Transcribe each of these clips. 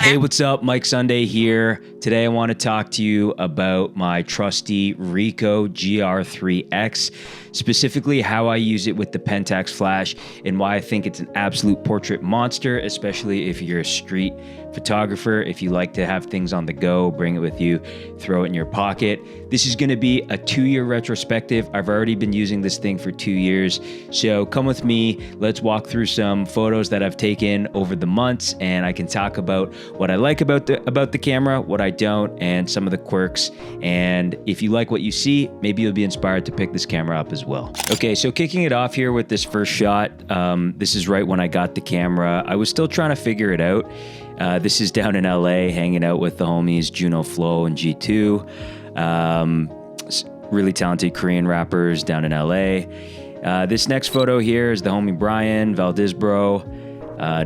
Hey, what's up? Mike Sunday here. Today I want to talk to you about my trusty Ricoh GR3X, specifically how I use it with the Pentax flash and why I think it's an absolute portrait monster, especially if you're a street photographer. If you like to have things on the go, bring it with you, throw it in your pocket. This is going to be a 2-year retrospective. I've already been using this thing for 2 years. So come with me. Let's walk through some photos that I've taken over the months, and I can talk about what I like about the camera, what I don't, and some of the quirks. And if you like what you see, maybe you'll be inspired to pick this camera up as well. Okay, so kicking it off here with this first shot, this is right when I got the camera. I was still trying to figure it out. This is down in LA, hanging out with the homies Juno Flo and G2. Really talented Korean rappers down in LA. This next photo here is the homie Brian Valdisbro.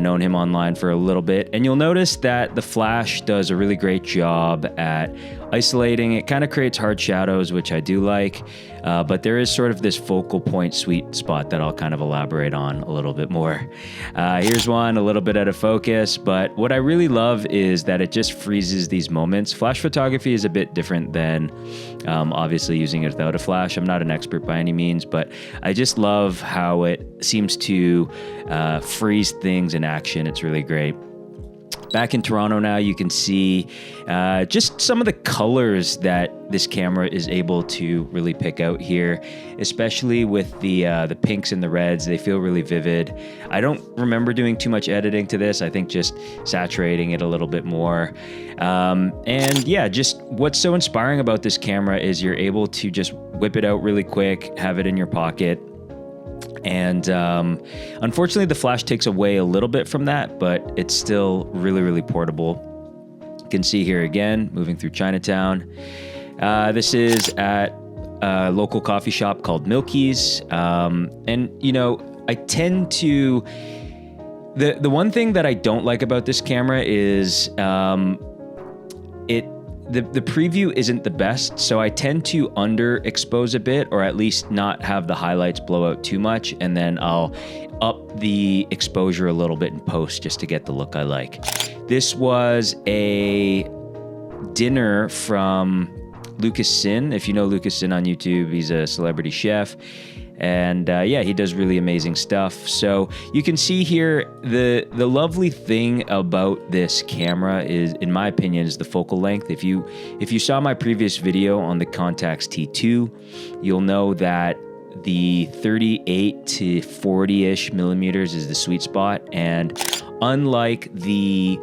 Known him online for a little bit. And you'll notice that the flash does a really great job at isolating. It kind of creates hard shadows, which I do like. But there is sort of this focal point sweet spot that I'll kind of elaborate on a little bit more. Here's one a little bit out of focus, but what I really love is that it just freezes these moments. Flash photography is a bit different than obviously using it without a flash. I'm not an expert by any means, but I just love how it seems to freeze things in action. It's really great. Back in Toronto now, you can see just some of the colors that this camera is able to really pick out here, especially with the pinks and the reds. They feel really vivid. I don't remember doing too much editing to this. I think just saturating it a little bit more. And yeah, just what's so inspiring about this camera is you're able to just whip it out really quick, have it in your pocket. And unfortunately, the flash takes away a little bit from that, but it's still really, really portable. You can see here again, moving through Chinatown. This is at a local coffee shop called Milky's. And, you know, I tend to... The one thing that I don't like about this camera is the preview isn't the best, so I tend to underexpose a bit, or at least not have the highlights blow out too much, and then I'll up the exposure a little bit in post just to get the look I like. This was a dinner from Lucas Sin. If you know Lucas Sin on YouTube, he's a celebrity chef. And yeah, he does really amazing stuff. So you can see here, the lovely thing about this camera is, in my opinion, is the focal length. If you saw my previous video on the Contax T2, you'll know that the 38 to 40-ish millimeters is the sweet spot. And unlike the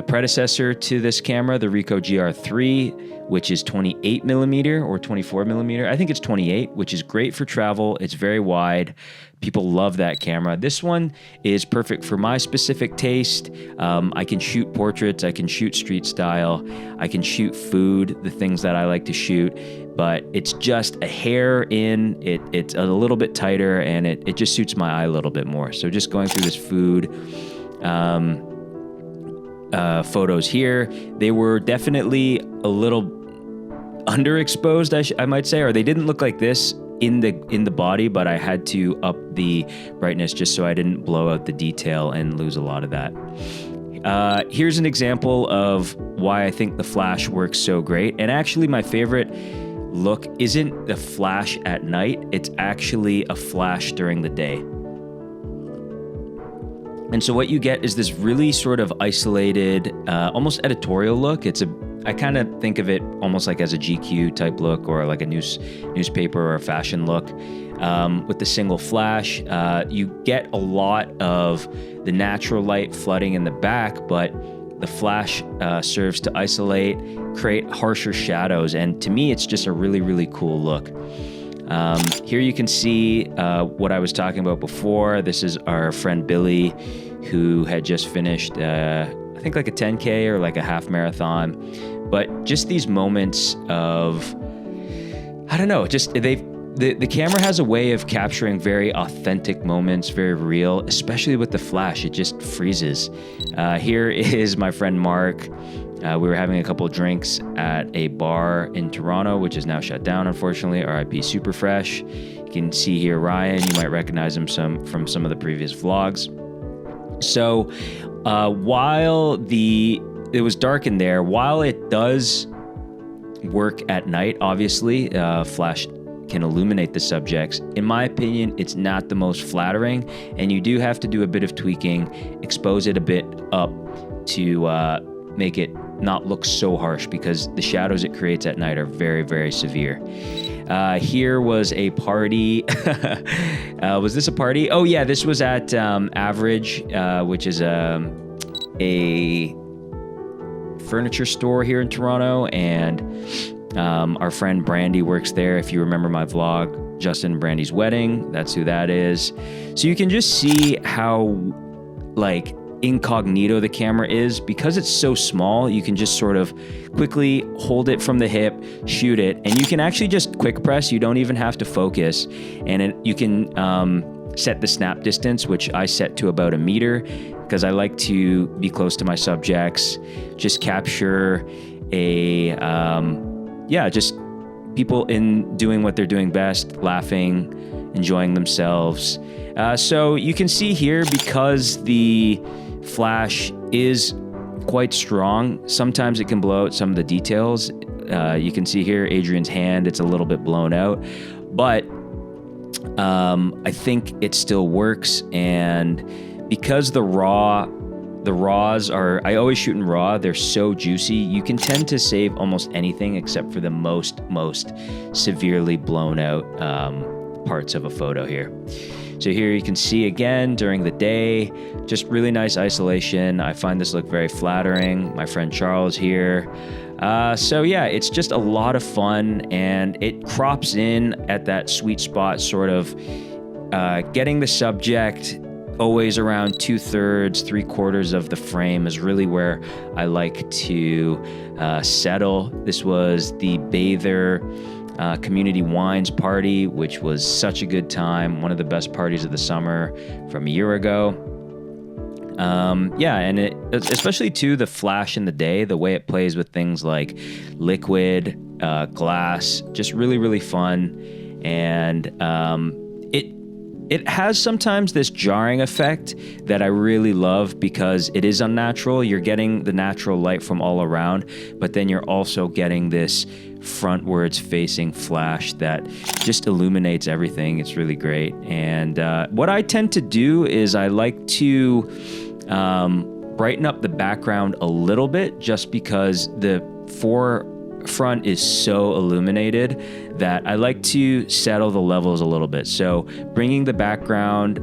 predecessor to this camera, the Ricoh GR3, which is 28 millimeter or 24 millimeter. I think it's 28, which is great for travel. It's very wide. People love that camera. This one is perfect for my specific taste. I can shoot portraits. I can shoot street style. I can shoot food, the things that I like to shoot. But it's just a hair in. It's a little bit tighter, and it just suits my eye a little bit more. So just going through this food photos here, they were definitely a little underexposed, I might say, or they didn't look like this in the body, but I had to up the brightness just so I didn't blow out the detail and lose a lot of that. Here's an example of why I think the flash works so great. And actually, my favorite look isn't the flash at night, it's actually a flash during the day. And so what you get is this really sort of isolated, almost editorial look. I kind of think of it almost like as a GQ type look, or like a newspaper or a fashion look. With the single flash, you get a lot of the natural light flooding in the back, but the flash serves to isolate, create harsher shadows. And to me, it's just a really, really cool look. Here you can see what I was talking about before. This is our friend Billy, who had just finished, I think like a 10K or like a half marathon. But just these moments of, I don't know, just the camera has a way of capturing very authentic moments, very real, especially with the flash. It just freezes. Here is my friend Mark. We were having a couple of drinks at a bar in Toronto, which is now shut down, unfortunately. RIP Super Fresh. You can see here Ryan. You might recognize him from some of the previous vlogs. So While it was dark in there, while it does work at night, obviously, flash can illuminate the subjects. In my opinion, it's not the most flattering, and you do have to do a bit of tweaking, expose it a bit up to make it not look so harsh, because the shadows it creates at night are very, very severe. Here was a party. Was this a party? Oh yeah, this was at Average, which is a furniture store here in Toronto, and our friend Brandy works there. If you remember my vlog, Justin and Brandy's wedding, that's who that is. So you can just see how like incognito the camera is. Because it's so small, you can just sort of quickly hold it from the hip, shoot it, and you can actually just quick press. You don't even have to focus, and you can set the snap distance, which I set to about 1 meter, because I like to be close to my subjects, just capture just people in doing what they're doing best, laughing, enjoying themselves. So you can see here, because the flash is quite strong, sometimes it can blow out some of the details. You can see here Adrian's hand, it's a little bit blown out, but I think it still works. And because the raws are, I always shoot in raw, they're so juicy, you can tend to save almost anything except for the most severely blown out parts of a photo here. So here you can see again during the day, just really nice isolation. I find this look very flattering. My friend Charles here. So yeah, it's just a lot of fun, and it crops in at that sweet spot, sort of getting the subject always around 2/3, 3/4 of the frame is really where I like to settle. This was the Bather Community Wines party, which was such a good time. One of the best parties of the summer from a year ago. And especially too, the flash in the day, the way it plays with things like liquid, glass, just really, really fun. And it has sometimes this jarring effect that I really love, because it is unnatural. You're getting the natural light from all around, but then you're also getting this frontwards facing flash that just illuminates everything. It's really great. And what I tend to do is I like to brighten up the background a little bit, just because the forefront is so illuminated that I like to settle the levels a little bit. So bringing the background,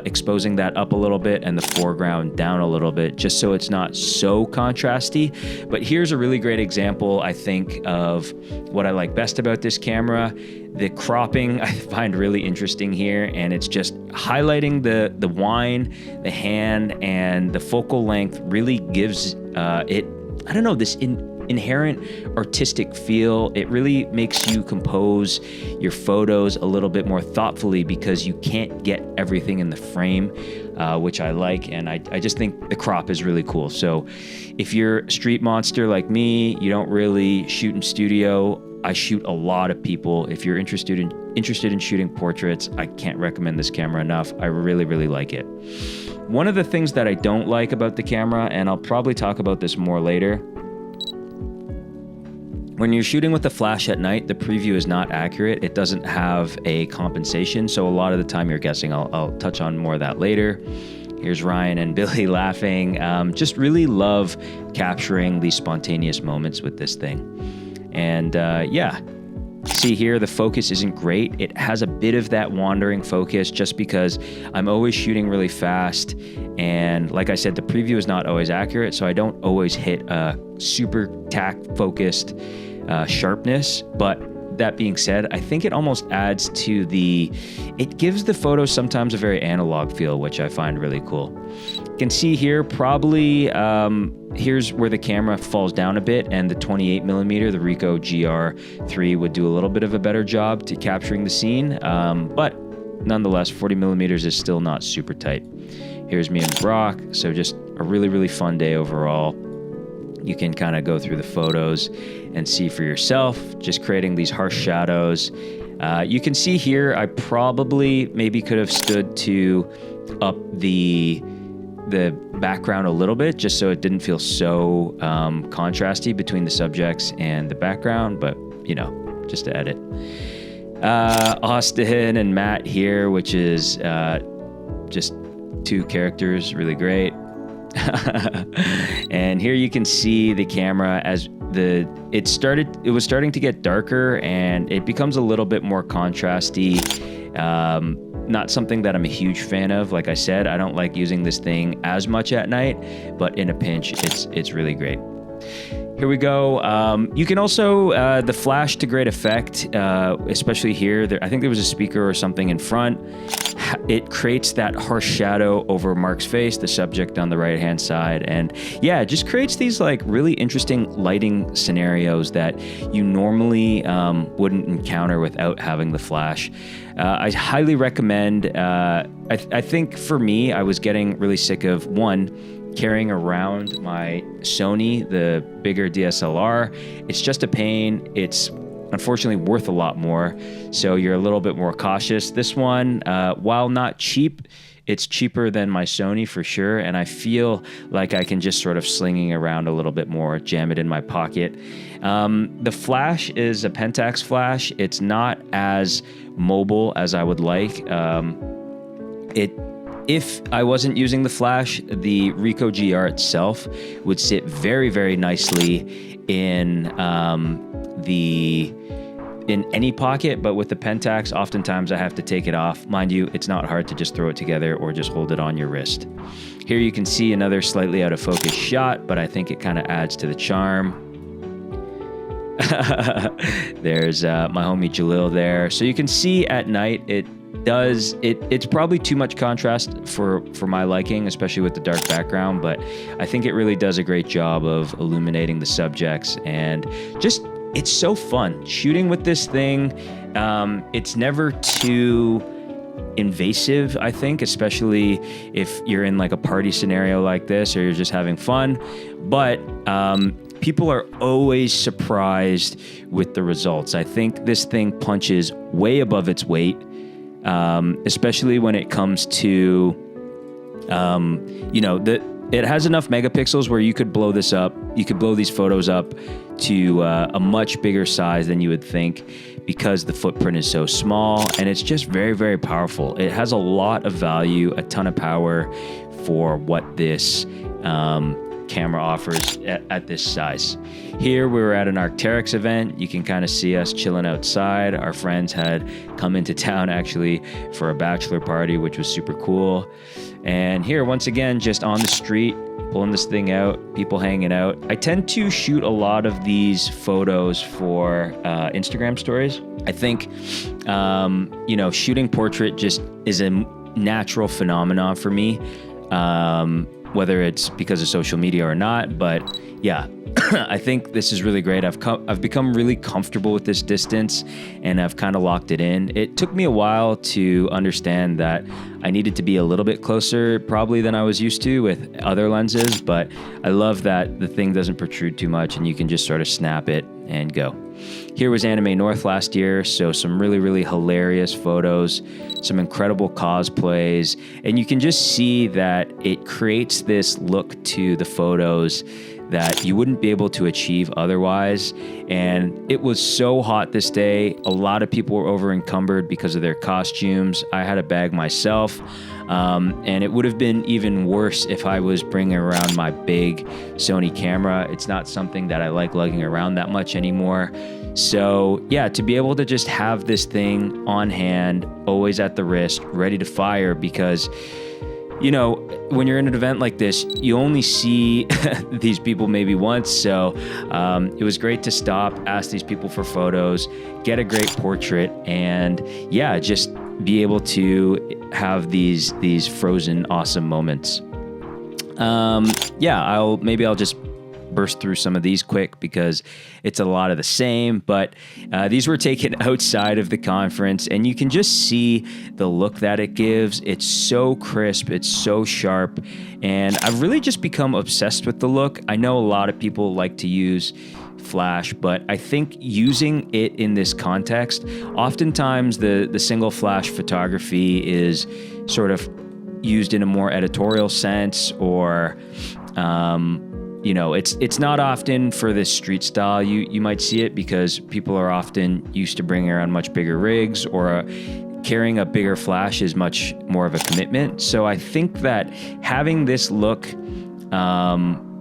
exposing that up a little bit, and the foreground down a little bit, just so it's not so contrasty. But here's a really great example, I think, of what I like best about this camera. The cropping I find really interesting here, and it's just highlighting the wine, the hand, and the focal length really gives it, I don't know, this inherent artistic feel. It really makes you compose your photos a little bit more thoughtfully, because you can't get everything in the frame, which I like, and I just think the crop is really cool. So if you're a street monster like me, you don't really shoot in studio. I shoot a lot of people. If you're interested in shooting portraits, I can't recommend this camera enough. I really, really like it. One of the things that I don't like about the camera, and I'll probably talk about this more later, when you're shooting with the flash at night, the preview is not accurate. It doesn't have a compensation, so a lot of the time you're guessing. I'll touch on more of that later. Here's Ryan and Billy laughing. Just really love capturing these spontaneous moments with this thing. And see here, the focus isn't great. It has a bit of that wandering focus, just because I'm always shooting really fast. And like I said, the preview is not always accurate, so I don't always hit a super tack-focused sharpness. But that being said, I think it almost adds to it gives the photo sometimes a very analog feel, which I find really cool. You can see here, probably, here's where the camera falls down a bit, and the 28mm, the Ricoh GRIIX would do a little bit of a better job to capturing the scene. But nonetheless, 40mm is still not super tight. Here's me and Brock. So just a really, really fun day overall. You can kind of go through the photos and see for yourself, just creating these harsh shadows. You can see here, I probably maybe could have stood to up the the background a little bit just so it didn't feel so contrasty between the subjects and the background, but you know, just to edit. Austin and Matt here, which is just two characters, really great. And here you can see the camera as it was starting to get darker, and it becomes a little bit more contrasty. Not something that I'm a huge fan of. Like I said, I don't like using this thing as much at night, but in a pinch, it's really great. Here we go. You can also, the flash to great effect, especially here. I think there was a speaker or something in front. It creates that harsh shadow over Mark's face, the subject on the right-hand side. And yeah, it just creates these like really interesting lighting scenarios that you normally wouldn't encounter without having the flash. I highly recommend, I think for me, I was getting really sick of, one, carrying around my Sony, the bigger DSLR. It's just a pain. It's unfortunately worth a lot more, so you're a little bit more cautious. This one, while not cheap, it's cheaper than my Sony for sure, and I feel like I can just sort of slinging around a little bit more, jam it in my pocket. The flash is a Pentax flash. It's not as mobile as I would like. If I wasn't using the flash, the Ricoh GR itself would sit very, very nicely in any pocket, but with the Pentax, oftentimes I have to take it off. Mind you, it's not hard to just throw it together or just hold it on your wrist. Here you can see another slightly out of focus shot, but I think it kind of adds to the charm. There's my homie Jalil there. So you can see at night, it's probably too much contrast for my liking, especially with the dark background, but I think it really does a great job of illuminating the subjects, and just, it's so fun shooting with this thing. It's never too invasive, I think, especially if you're in like a party scenario like this, or you're just having fun, but people are always surprised with the results. I think this thing punches way above its weight. Especially when it comes to, it has enough megapixels where you could blow this up. You could blow these photos up to a much bigger size than you would think, because the footprint is so small, and it's just very, very powerful. It has a lot of value, a ton of power for what this camera offers at this size. Here we were at an Arc'teryx event. You can kind of see us chilling outside. Our friends had come into town actually for a bachelor party, which was super cool. And here, once again, just on the street, pulling this thing out, people hanging out. I tend to shoot a lot of these photos for Instagram stories. I think, shooting portrait just is a natural phenomenon for me. Whether it's because of social media or not, but yeah, I think this is really great. I've become really comfortable with this distance, and I've kind of locked it in. It took me a while to understand that I needed to be a little bit closer probably than I was used to with other lenses, but I love that the thing doesn't protrude too much and you can just sort of snap it and go. Here was Anime North last year, so some really, really hilarious photos, some incredible cosplays, and you can just see that it creates this look to the photos that you wouldn't be able to achieve otherwise. And it was so hot this day. A lot of people were over encumbered because of their costumes. I had a bag myself, and it would have been even worse if I was bringing around my big Sony camera. It's not something that I like lugging around that much anymore. So yeah, to be able to just have this thing on hand, always at the wrist, ready to fire, because when you're in an event like this, you only see these people maybe once. So it was great to stop, ask these people for photos, get a great portrait, and yeah, just be able to have these frozen awesome moments. I'll just burst through some of these quick because it's a lot of the same, but these were taken outside of the conference, and you can just see the look that it gives. It's so crisp, it's so sharp, and I've really just become obsessed with the look. I know a lot of people like to use flash, but I think using it in this context, oftentimes the single flash photography is sort of used in a more editorial sense, or it's not often for this street style. You might see it because people are often used to bringing around much bigger rigs, or carrying a bigger flash is much more of a commitment. So I think that having this look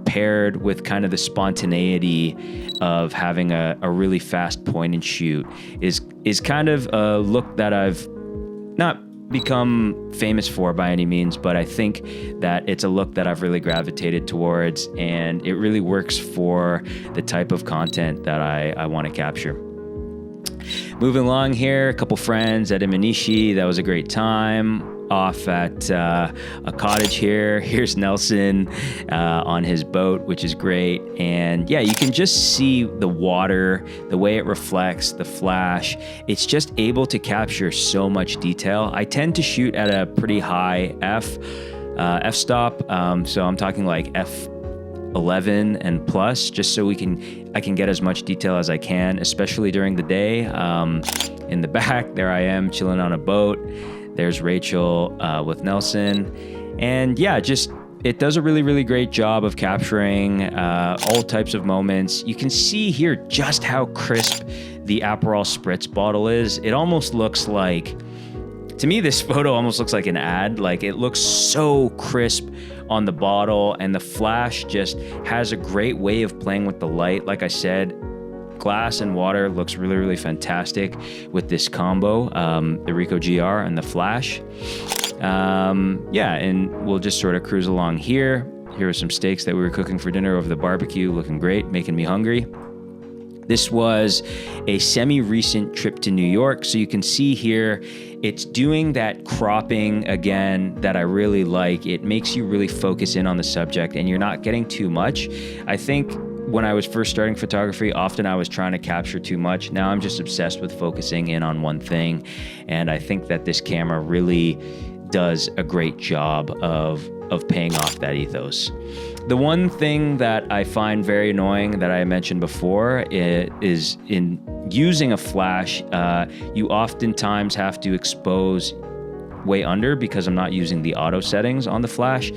paired with kind of the spontaneity of having a really fast point and shoot is kind of a look that I've not become famous for by any means, but I think that it's a look that I've really gravitated towards, and it really works for the type of content that I want to capture. Moving along here, a couple friends at Imanishi. That was a great time. Off at a cottage here. Here's Nelson on his boat, which is great. And yeah, you can just see the water, the way it reflects, the flash. It's just able to capture so much detail. I tend to shoot at a pretty high f-stop. So I'm talking like f11 and plus, just so I can get as much detail as I can, especially during the day. In the back, there I am chilling on a boat. There's Rachel with Nelson. And yeah, it does a really, really great job of capturing all types of moments. You can see here just how crisp the Aperol Spritz bottle is. It almost looks like, to me, this photo almost looks like an ad. Like, it looks so crisp on the bottle, and the flash just has a great way of playing with the light. Like I said, glass and water looks really, really fantastic with this combo, the Ricoh GR and the flash. And we'll just sort of cruise along here. Here are some steaks that we were cooking for dinner over the barbecue, looking great, making me hungry. This was a semi-recent trip to New York. So you can see here, it's doing that cropping again that I really like. It makes you really focus in on the subject, and you're not getting too much. I think when I was first starting photography, often I was trying to capture too much. Now I'm just obsessed with focusing in on one thing. And I think that this camera really does a great job of paying off that ethos. The one thing that I find very annoying that I mentioned before is in using a flash, you oftentimes have to expose way under because I'm not using the auto settings on the flash,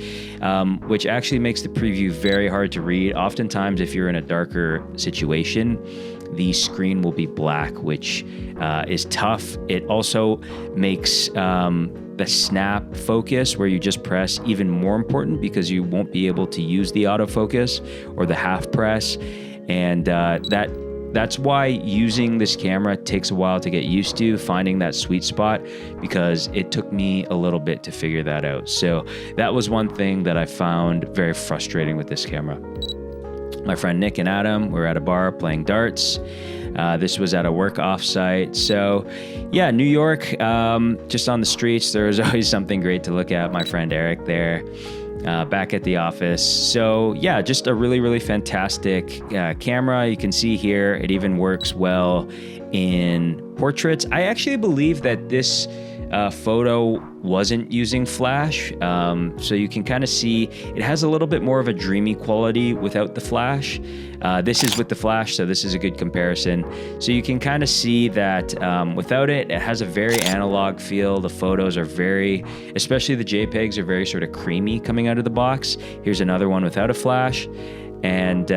which actually makes the preview very hard to read. Oftentimes, if you're in a darker situation, the screen will be black, which is tough. It also makes the snap focus where you just press even more important, because you won't be able to use the autofocus or the half press. And that's why using this camera takes a while to get used to, finding that sweet spot, because it took me a little bit to figure that out. So that was one thing that I found very frustrating with this camera. My friend Nick and Adam were at a bar playing darts. This was at a work offsite. So yeah, New York, just on the streets, there was always something great to look at. My friend Eric there, back at the office. So yeah, just a really, really fantastic camera. You can see here, it even works well in portraits. I actually believe that this photo wasn't using flash. So you can kind of see it has a little bit more of a dreamy quality without the flash. This is with the flash, so this is a good comparison. So you can kind of see that without it, it has a very analog feel. The photos are very, especially the JPEGs, are very sort of creamy coming out of the box. Here's another one without a flash. And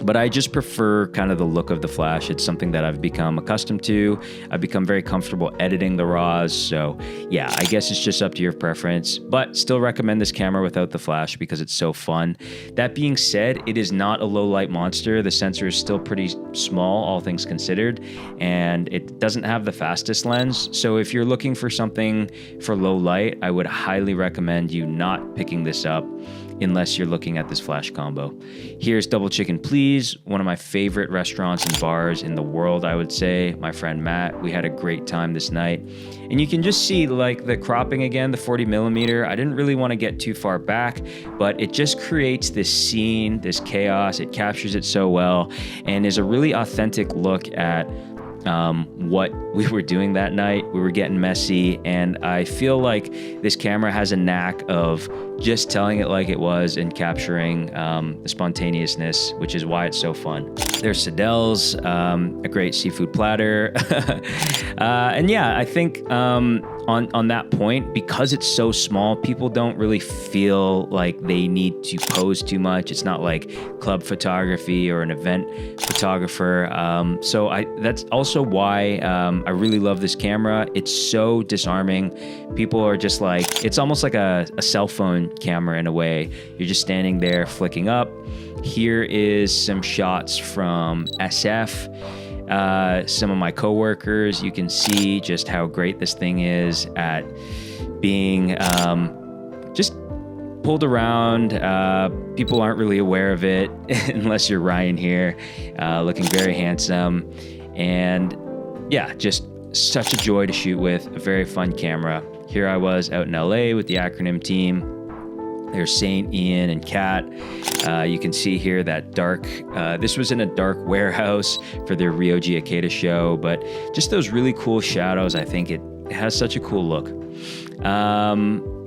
but I just prefer kind of the look of the flash. It's something that I've become accustomed to. I've become very comfortable editing the RAWs. So yeah, I guess it's just up to your preference, but still recommend this camera without the flash because it's so fun. That being said, it is not a low light monster. The sensor is still pretty small, all things considered, and it doesn't have the fastest lens. So if you're looking for something for low light, I would highly recommend you not picking this up unless you're looking at this flash combo. Here's Double Chicken Please, one of my favorite restaurants and bars in the world, I would say. My friend Matt, we had a great time this night. And you can just see like the cropping again, the 40mm. I didn't really want to get too far back, but it just creates this scene, this chaos. It captures it so well and is a really authentic look at what we were doing that night. We were getting messy, and I feel like this camera has a knack of just telling it like it was and capturing the spontaneousness, which is why it's so fun. There's Sadel's, a great seafood platter. And yeah, I think on that point, because it's so small, people don't really feel like they need to pose too much. It's not like club photography or an event photographer. So that's also why I really love this camera. It's so disarming. People are just like, it's almost like a cell phone camera in a way. You're just standing there flicking up. Here is some shots from SF. Some of my coworkers, you can see just how great this thing is at being just pulled around. People aren't really aware of it unless you're Ryan here, looking very handsome. And yeah, just such a joy to shoot with, a very fun camera. Here I was out in LA with the Acronym team. There's Saint, Ian, and Kat. You can see here that dark, this was in a dark warehouse for their Ricoh GRIIX show, but just those really cool shadows, I think it has such a cool look.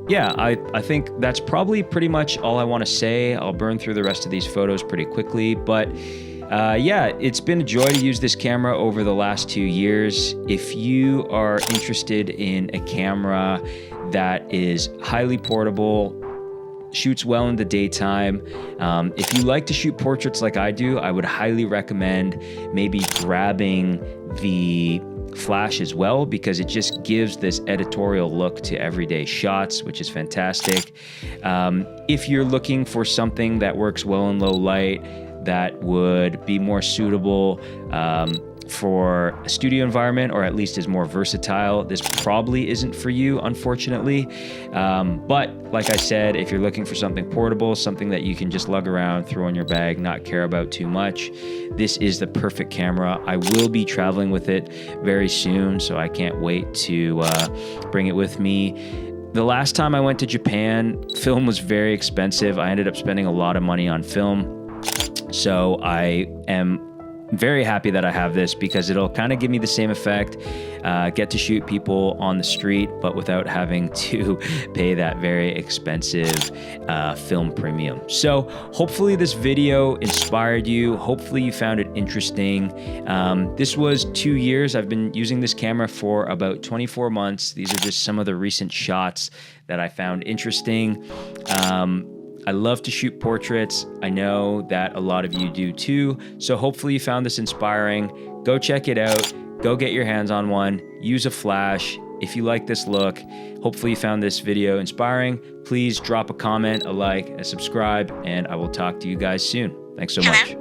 Yeah, I think that's probably pretty much all I want to say. I'll burn through the rest of these photos pretty quickly, but yeah, it's been a joy to use this camera over the last 2 years. If you are interested in a camera that is highly portable, shoots well in the daytime. If you like to shoot portraits like I do, I would highly recommend maybe grabbing the flash as well, because it just gives this editorial look to everyday shots, which is fantastic. If you're looking for something that works well in low light, that would be more suitable for a studio environment, or at least is more versatile, this probably isn't for you, unfortunately. But like I said, if you're looking for something portable, something that you can just lug around, throw in your bag, not care about too much, this is the perfect camera. I will be traveling with it very soon, so I can't wait to bring it with me. The last time I went to Japan, film was very expensive. I ended up spending a lot of money on film. So I am very happy that I have this, because it'll kind of give me the same effect, get to shoot people on the street, but without having to pay that very expensive film premium. So hopefully this video inspired you. Hopefully you found it interesting. This was 2 years. I've been using this camera for about 24 months. These are just some of the recent shots that I found interesting. I love to shoot portraits. I know that a lot of you do too. So hopefully you found this inspiring. Go check it out. Go get your hands on one. Use a flash. If you like this look, hopefully you found this video inspiring. Please drop a comment, a like, a subscribe, and I will talk to you guys soon. Thanks so much.